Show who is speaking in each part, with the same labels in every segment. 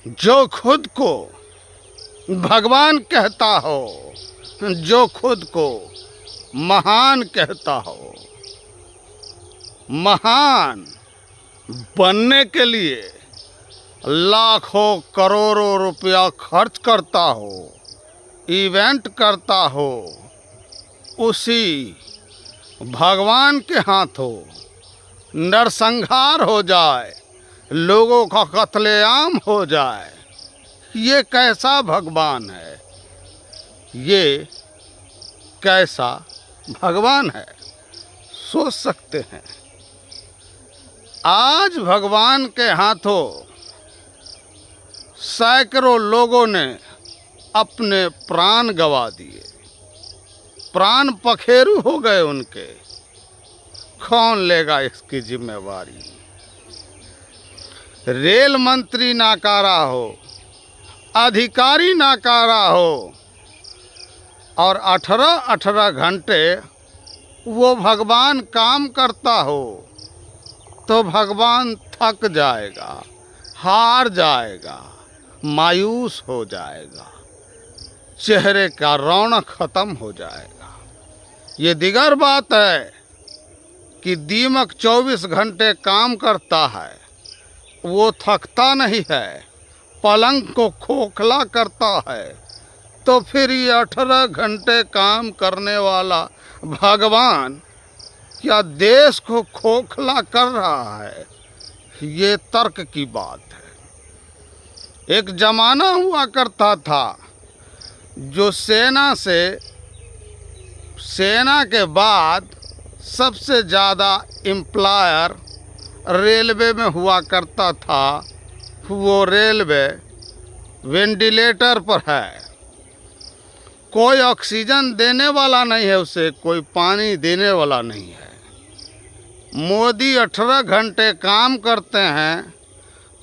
Speaker 1: जो खुद को भगवान कहता हो, जो खुद को महान कहता हो, महान बनने के लिए लाखों करोड़ों रुपया खर्च करता हो, इवेंट करता हो, उसी भगवान के हाथों नरसंहार हो जाए, लोगों का कत्लेआम हो जाए, ये कैसा भगवान है? ये कैसा भगवान है? सोच सकते हैं। आज भगवान के हाथों सैकड़ों लोगों ने अपने प्राण गंवा दिए, प्राण पखेरु हो गए उनके। कौन लेगा इसकी जिम्मेवारी? रेल मंत्री नाकारा हो, अधिकारी नाकारा हो, और 18 घंटे वो भगवान काम करता हो तो भगवान थक जाएगा, हार जाएगा, मायूस हो जाएगा, चेहरे का रौनक खत्म हो जाएगा। ये दिगर बात है कि दीमक 24 घंटे काम करता है, वो थकता नहीं है, पलंग को खोखला करता है, तो फिर ये 18 घंटे काम करने वाला भगवान क्या देश को खोखला कर रहा है? ये तर्क की बात है। एक जमाना हुआ करता था जो सेना के बाद सबसे ज़्यादा एम्प्लॉयर रेलवे में हुआ करता था। वो रेलवे वेंटिलेटर पर है, कोई ऑक्सीजन देने वाला नहीं है, उसे कोई पानी देने वाला नहीं है। मोदी 18 घंटे काम करते हैं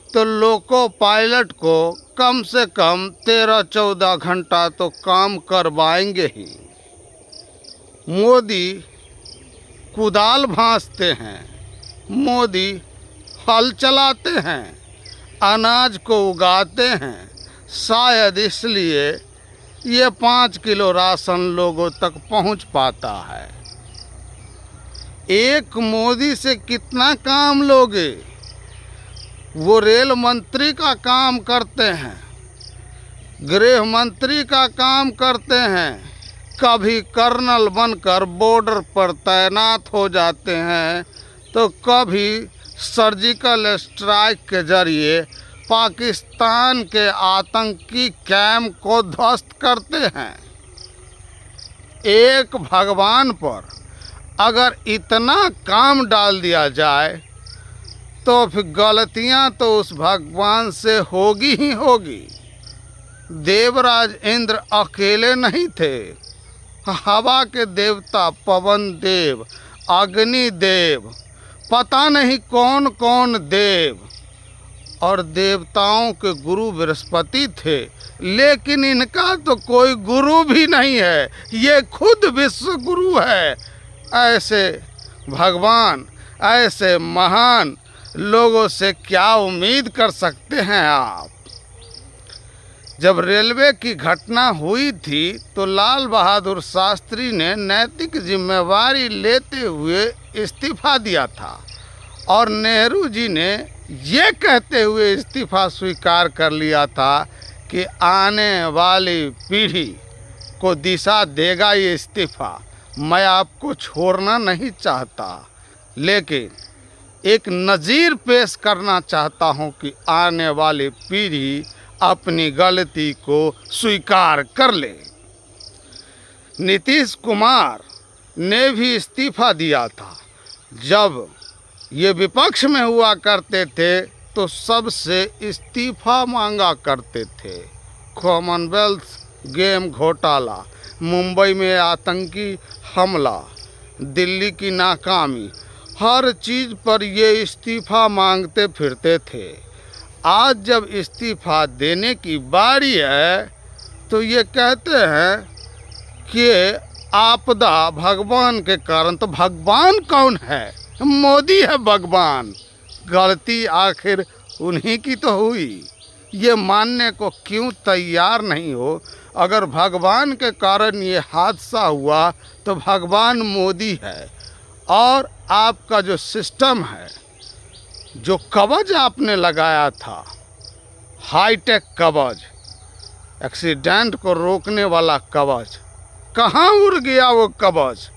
Speaker 1: तो लोको पायलट को कम से कम 13-14 घंटा तो काम करवाएंगे ही। मोदी कुदाल भांजते हैं, मोदी हल चलाते हैं, अनाज को उगाते हैं, शायद इसलिए ये 5 किलो राशन लोगों तक पहुंच पाता है। एक मोदी से कितना काम लोगे? वो रेल मंत्री का काम करते हैं, गृह मंत्री का काम करते हैं, कभी कर्नल बनकर बॉर्डर पर तैनात हो जाते हैं, तो कभी सर्जिकल स्ट्राइक के जरिए पाकिस्तान के आतंकी कैंप को ध्वस्त करते हैं। एक भगवान पर अगर इतना काम डाल दिया जाए तो फिर गलतियां तो उस भगवान से होगी ही होगी। देवराज इंद्र अकेले नहीं थे, हवा के देवता पवन देव, अग्नि देव, पता नहीं कौन कौन देव और देवताओं के गुरु बृहस्पति थे, लेकिन इनका तो कोई गुरु भी नहीं है, ये खुद विश्व गुरु है। ऐसे भगवान, ऐसे महान लोगों से क्या उम्मीद कर सकते हैं आप? जब रेलवे की घटना हुई थी तो लाल बहादुर शास्त्री ने नैतिक जिम्मेवारी लेते हुए इस्तीफा दिया था और नेहरू जी ने ये कहते हुए इस्तीफा स्वीकार कर लिया था कि आने वाली पीढ़ी को दिशा देगा ये इस्तीफा, मैं आपको छोड़ना नहीं चाहता, लेकिन एक नज़ीर पेश करना चाहता हूं कि आने वाली पीढ़ी अपनी गलती को स्वीकार कर ले। नीतीश कुमार ने भी इस्तीफा दिया था। जब ये विपक्ष में हुआ करते थे तो सबसे इस्तीफा मांगा करते थे। कॉमनवेल्थ गेम घोटाला, मुंबई में आतंकी हमला, दिल्ली की नाकामी, हर चीज़ पर ये इस्तीफा मांगते फिरते थे। आज जब इस्तीफा देने की बारी है तो ये कहते हैं कि आपदा भगवान के कारण। तो भगवान कौन है? मोदी है भगवान। गलती आखिर उन्हीं की तो हुई। ये मानने को क्यों तैयार नहीं हो? अगर भगवान के कारण ये हादसा हुआ तो भगवान मोदी है। और आपका जो सिस्टम है, जो कवच आपने लगाया था, हाईटेक कवच, एक्सीडेंट को रोकने वाला कवच, कहाँ उड़ गया वो कवच?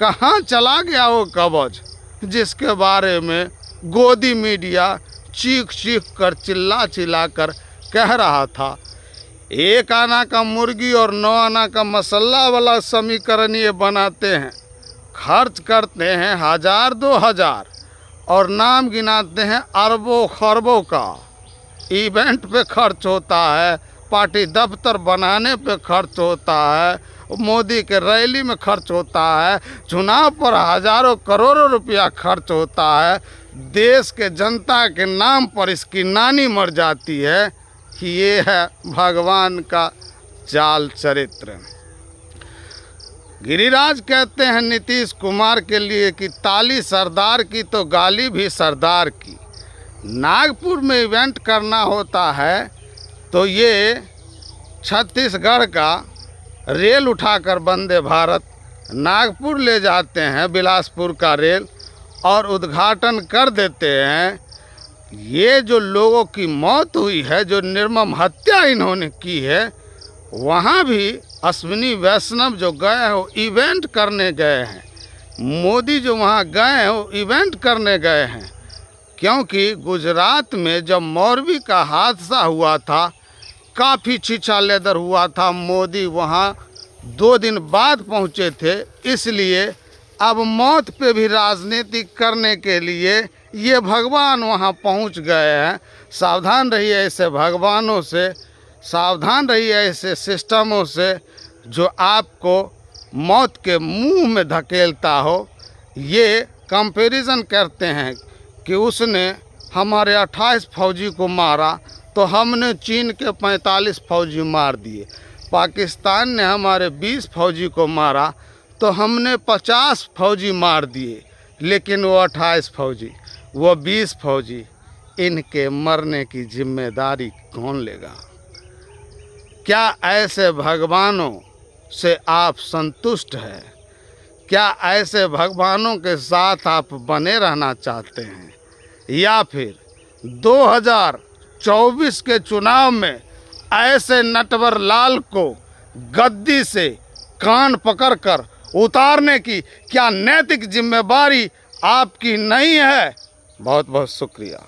Speaker 1: कहाँ चला गया वो कवच जिसके बारे में गोदी मीडिया चीख चीख कर चिल्ला चिल्ला कर कह रहा था? 1 आना का मुर्गी और 9 आना का मसाला वाला समीकरण ये बनाते हैं, खर्च करते हैं 1000-2000 और नाम गिनाते हैं अरबों खरबों का। इवेंट पे खर्च होता है, पार्टी दफ्तर बनाने पे खर्च होता है, मोदी के रैली में खर्च होता है, चुनाव पर हजारों करोड़ों रुपया खर्च होता है। देश के जनता के नाम पर इसकी नानी मर जाती है कि ये है भगवान का चाल चरित्र। गिरिराज कहते हैं नीतीश कुमार के लिए कि ताली सरदार की तो गाली भी सरदार की। नागपुर में इवेंट करना होता है तो ये छत्तीसगढ़ का रेल उठाकर वंदे भारत नागपुर ले जाते हैं, बिलासपुर का रेल, और उद्घाटन कर देते हैं। ये जो लोगों की मौत हुई है, जो निर्मम हत्या इन्होंने की है, वहाँ भी अश्विनी वैष्णव जो गए हैं वो इवेंट करने गए हैं। मोदी जो वहाँ गए हैं वो इवेंट करने गए हैं। क्योंकि गुजरात में जब मोरबी का हादसा हुआ था, काफ़ी छीछा लेदर हुआ था, मोदी वहाँ 2 दिन बाद पहुँचे थे। इसलिए अब मौत पे भी राजनीति करने के लिए ये भगवान वहाँ पहुँच गए हैं। सावधान रहिए ऐसे भगवानों से, सावधान रहिए ऐसे सिस्टमों से जो आपको मौत के मुंह में धकेलता हो। ये कंपैरिजन करते हैं कि उसने हमारे 28 फौजी को मारा तो हमने चीन के 45 फौजी मार दिए। पाकिस्तान ने हमारे 20 फौजी को मारा तो हमने 50 फौजी मार दिए। लेकिन वो 28 फौजी, वो 20 फौजी, इनके मरने की जिम्मेदारी कौन लेगा? क्या ऐसे भगवानों से आप संतुष्ट हैं? क्या ऐसे भगवानों के साथ आप बने रहना चाहते हैं? या फिर 2024 के चुनाव में ऐसे नटवर लाल को गद्दी से कान पकड़कर उतारने की क्या नैतिक जिम्मेदारी आपकी नहीं है? बहुत बहुत शुक्रिया।